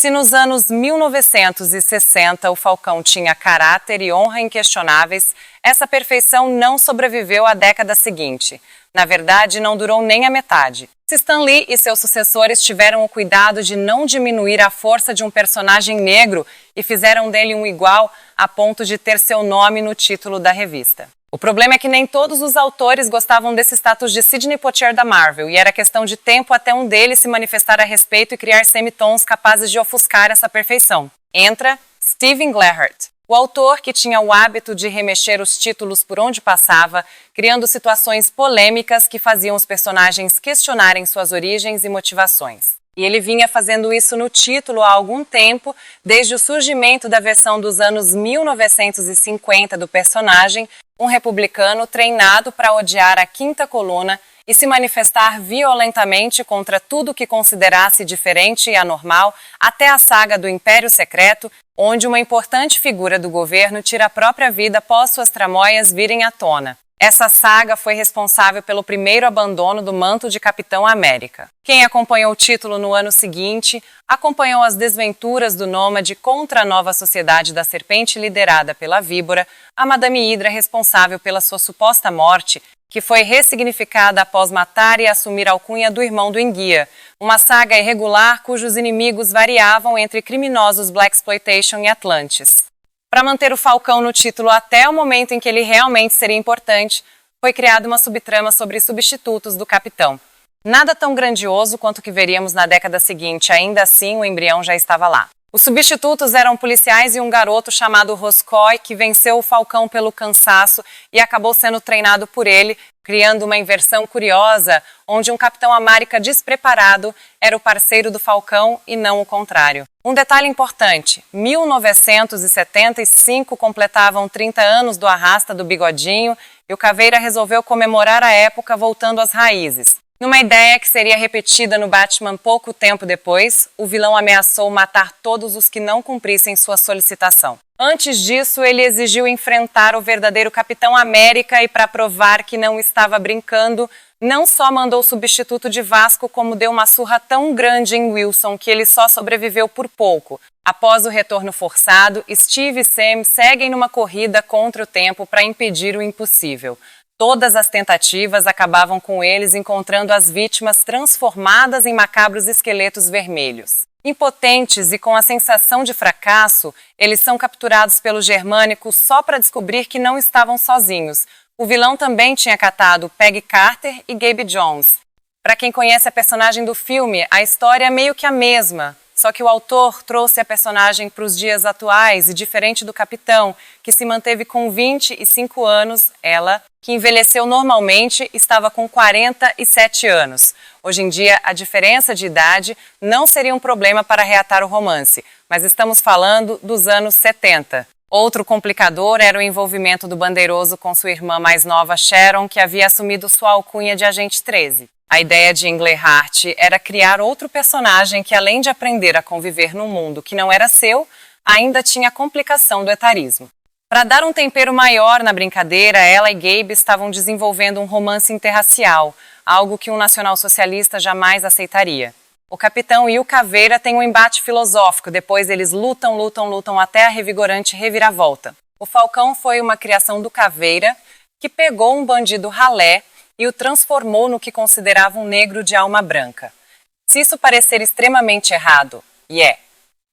Se nos anos 1960 o Falcão tinha caráter e honra inquestionáveis, essa perfeição não sobreviveu à década seguinte. Na verdade, não durou nem a metade. Se Stan Lee e seus sucessores tiveram o cuidado de não diminuir a força de um personagem negro e fizeram dele um igual a ponto de ter seu nome no título da revista. O problema é que nem todos os autores gostavam desse status de Sidney Poitier da Marvel, e era questão de tempo até um deles se manifestar a respeito e criar semitons capazes de ofuscar essa perfeição. Entra Steven Gerhardt, o autor que tinha o hábito de remexer os títulos por onde passava, criando situações polêmicas que faziam os personagens questionarem suas origens e motivações. E ele vinha fazendo isso no título há algum tempo, desde o surgimento da versão dos anos 1950 do personagem, um republicano treinado para odiar a quinta coluna e se manifestar violentamente contra tudo que considerasse diferente e anormal, até a saga do Império Secreto, onde uma importante figura do governo tira a própria vida após suas tramóias virem à tona. Essa saga foi responsável pelo primeiro abandono do manto de Capitão América. Quem acompanhou o título no ano seguinte, acompanhou as desventuras do nômade contra a nova sociedade da serpente liderada pela víbora, a Madame Hydra responsável pela sua suposta morte, que foi ressignificada após matar e assumir a alcunha do irmão do enguia, uma saga irregular cujos inimigos variavam entre criminosos blaxploitation e Atlantes. Para manter o Falcão no título até o momento em que ele realmente seria importante, foi criada uma subtrama sobre substitutos do capitão. Nada tão grandioso quanto o que veríamos na década seguinte, ainda assim o embrião já estava lá. Os substitutos eram policiais e um garoto chamado Roscoe, que venceu o Falcão pelo cansaço e acabou sendo treinado por ele, criando uma inversão curiosa, onde um Capitão América despreparado era o parceiro do Falcão e não o contrário. Um detalhe importante, 1975 completavam 30 anos do arrasta do Bigodinho e o Caveira resolveu comemorar a época voltando às raízes. Numa ideia que seria repetida no Batman pouco tempo depois, o vilão ameaçou matar todos os que não cumprissem sua solicitação. Antes disso, ele exigiu enfrentar o verdadeiro Capitão América e, para provar que não estava brincando, não só mandou o substituto de Vasco, como deu uma surra tão grande em Wilson que ele só sobreviveu por pouco. Após o retorno forçado, Steve e Sam seguem numa corrida contra o tempo para impedir o impossível. Todas as tentativas acabavam com eles encontrando as vítimas transformadas em macabros esqueletos vermelhos. Impotentes e com a sensação de fracasso, eles são capturados pelos germânicos só para descobrir que não estavam sozinhos. O vilão também tinha catado Peggy Carter e Gabe Jones. Para quem conhece a personagem do filme, a história é meio que a mesma. Só que o autor trouxe a personagem para os dias atuais e, diferente do Capitão, que se manteve com 25 anos, ela, que envelheceu normalmente, estava com 47 anos. Hoje em dia, a diferença de idade não seria um problema para reatar o romance, mas estamos falando dos anos 70. Outro complicador era o envolvimento do Bandeiroso com sua irmã mais nova, Sharon, que havia assumido sua alcunha de Agente 13. A ideia de Englehart era criar outro personagem que, além de aprender a conviver num mundo que não era seu, ainda tinha a complicação do etarismo. Para dar um tempero maior na brincadeira, ela e Gabe estavam desenvolvendo um romance interracial, algo que um nacionalsocialista jamais aceitaria. O Capitão e o Caveira têm um embate filosófico, depois eles lutam até a revigorante reviravolta. O Falcão foi uma criação do Caveira, que pegou um bandido ralé e o transformou no que considerava um negro de alma branca. Se isso parecer extremamente errado,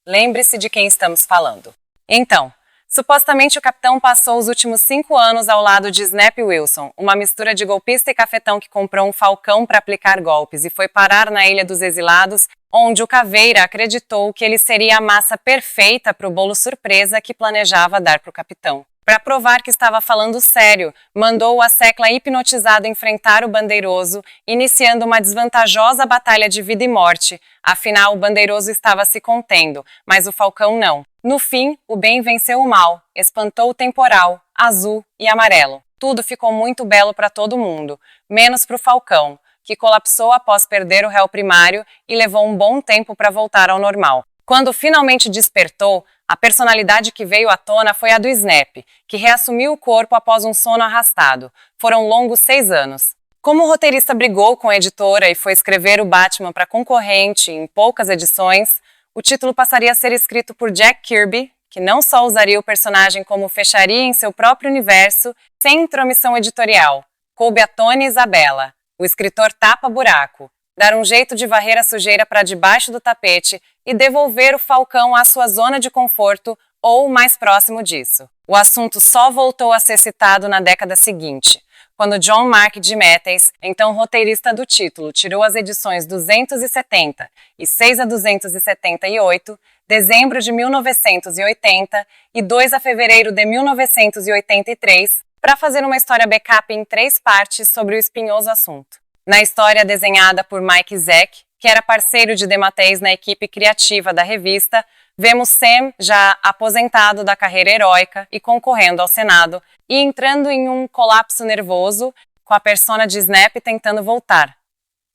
lembre-se de quem estamos falando. Então, supostamente o Capitão passou os últimos 5 anos ao lado de Snap Wilson, uma mistura de golpista e cafetão que comprou um falcão para aplicar golpes e foi parar na Ilha dos Exilados, onde o Caveira acreditou que ele seria a massa perfeita para o bolo surpresa que planejava dar para o Capitão. Para provar que estava falando sério, mandou a Secla hipnotizada enfrentar o Bandeiroso, iniciando uma desvantajosa batalha de vida e morte. Afinal, o Bandeiroso estava se contendo, mas o Falcão não. No fim, o bem venceu o mal, espantou o temporal, azul e amarelo. Tudo ficou muito belo para todo mundo, menos para o Falcão, que colapsou após perder o réu primário e levou um bom tempo para voltar ao normal. Quando finalmente despertou, a personalidade que veio à tona foi a do Snap, que reassumiu o corpo após um sono arrastado. Foram longos 6 anos. Como o roteirista brigou com a editora e foi escrever o Batman para concorrente em poucas edições, O título passaria a ser escrito por Jack Kirby, que não só usaria o personagem como fecharia em seu próprio universo, sem intromissão editorial. Coube a Tony e Isabella, o escritor tapa-buraco, dar um jeito de varrer a sujeira para debaixo do tapete e devolver o Falcão à sua zona de conforto ou mais próximo disso. O assunto só voltou a ser citado na década seguinte, quando John Mark DeMatteis, então roteirista do título, tirou as edições 270 e 6 a 278, dezembro de 1980 e 2 a fevereiro de 1983, para fazer uma história backup em 3 partes sobre o espinhoso assunto. Na história desenhada por Mike Zeck, que era parceiro de DeMatteis na equipe criativa da revista, vemos Sam já aposentado da carreira heróica e concorrendo ao Senado e entrando em um colapso nervoso com a persona de Snap tentando voltar.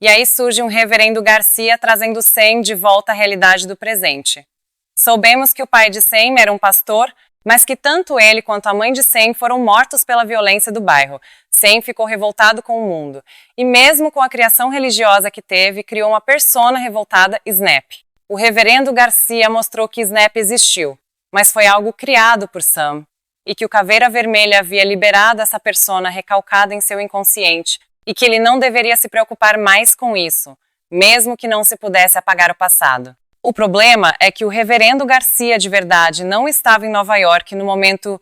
E aí surge um reverendo Garcia trazendo Sam de volta à realidade do presente. Soubemos que o pai de Sam era um pastor, mas que tanto ele quanto a mãe de Sam foram mortos pela violência do bairro. Sam ficou revoltado com o mundo. E mesmo com a criação religiosa que teve, criou uma persona revoltada, Snap. O reverendo Garcia mostrou que Snap existiu, mas foi algo criado por Sam, e que o Caveira Vermelha havia liberado essa persona recalcada em seu inconsciente, e que ele não deveria se preocupar mais com isso, mesmo que não se pudesse apagar o passado. O problema é que o reverendo Garcia de verdade não estava em Nova York no momento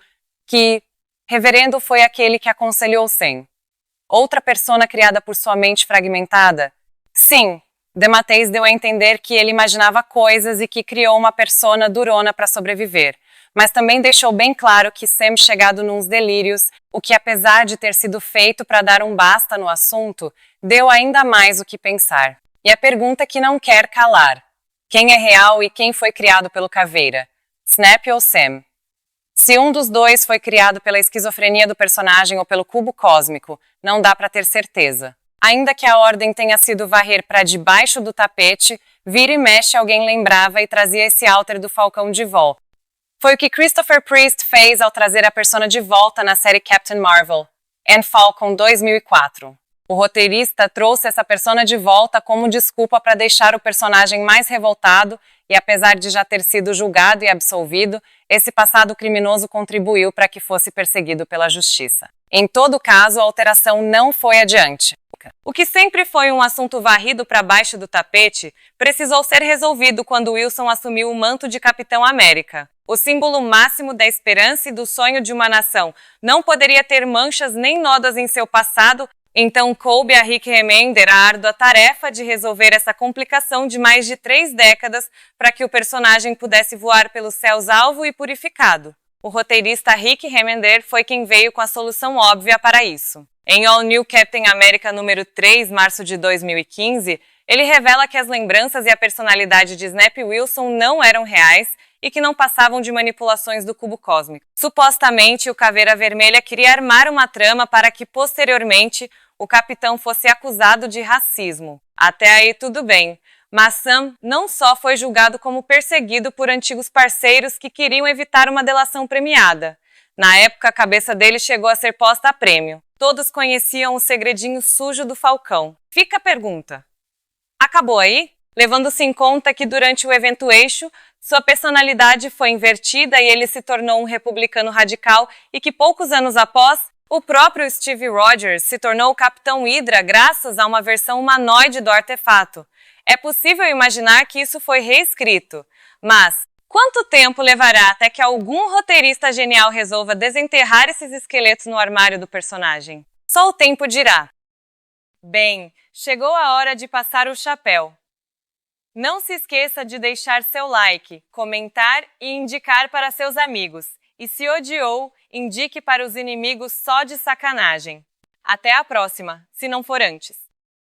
que reverendo foi aquele que aconselhou Sam. Outra persona criada por sua mente fragmentada? Sim, DeMatteis deu a entender que ele imaginava coisas e que criou uma persona durona para sobreviver, mas também deixou bem claro que Sam chegado nos delírios, o que apesar de ter sido feito para dar um basta no assunto, deu ainda mais o que pensar. E a pergunta que não quer calar: quem é real e quem foi criado pelo Caveira? Snap ou Sam? Se um dos dois foi criado pela esquizofrenia do personagem ou pelo cubo cósmico, não dá para ter certeza. Ainda que a ordem tenha sido varrer para debaixo do tapete, vira e mexe alguém lembrava e trazia esse alter do Falcão de volta. Foi o que Christopher Priest fez ao trazer a persona de volta na série Captain Marvel, and Falcon 2004. O roteirista trouxe essa persona de volta como desculpa para deixar o personagem mais revoltado e, apesar de já ter sido julgado e absolvido, esse passado criminoso contribuiu para que fosse perseguido pela justiça. Em todo caso, a alteração não foi adiante. O que sempre foi um assunto varrido para baixo do tapete, precisou ser resolvido quando Wilson assumiu o manto de Capitão América. O símbolo máximo da esperança e do sonho de uma nação não poderia ter manchas nem nodas em seu passado, então coube a Rick Remender a árdua tarefa de resolver essa complicação de mais de 3 décadas para que o personagem pudesse voar pelos céus alvo e purificado. O roteirista Rick Remender foi quem veio com a solução óbvia para isso. Em All New Captain America número 3, março de 2015, ele revela que as lembranças e a personalidade de Snap Wilson não eram reais e que não passavam de manipulações do cubo cósmico. Supostamente, o Caveira Vermelha queria armar uma trama para que, posteriormente, o capitão fosse acusado de racismo. Até aí tudo bem, mas Sam não só foi julgado como perseguido por antigos parceiros que queriam evitar uma delação premiada. Na época, a cabeça dele chegou a ser posta a prêmio. Todos conheciam o segredinho sujo do Falcão. Fica a pergunta: acabou aí? Levando-se em conta que durante o evento Eixo, sua personalidade foi invertida e ele se tornou um republicano radical e que poucos anos após, o próprio Steve Rogers se tornou o Capitão Hydra graças a uma versão humanoide do artefato. É possível imaginar que isso foi reescrito, mas quanto tempo levará até que algum roteirista genial resolva desenterrar esses esqueletos no armário do personagem? Só o tempo dirá. Bem, chegou a hora de passar o chapéu. Não se esqueça de deixar seu like, comentar e indicar para seus amigos. E se odiou, indique para os inimigos só de sacanagem. Até a próxima, se não for antes.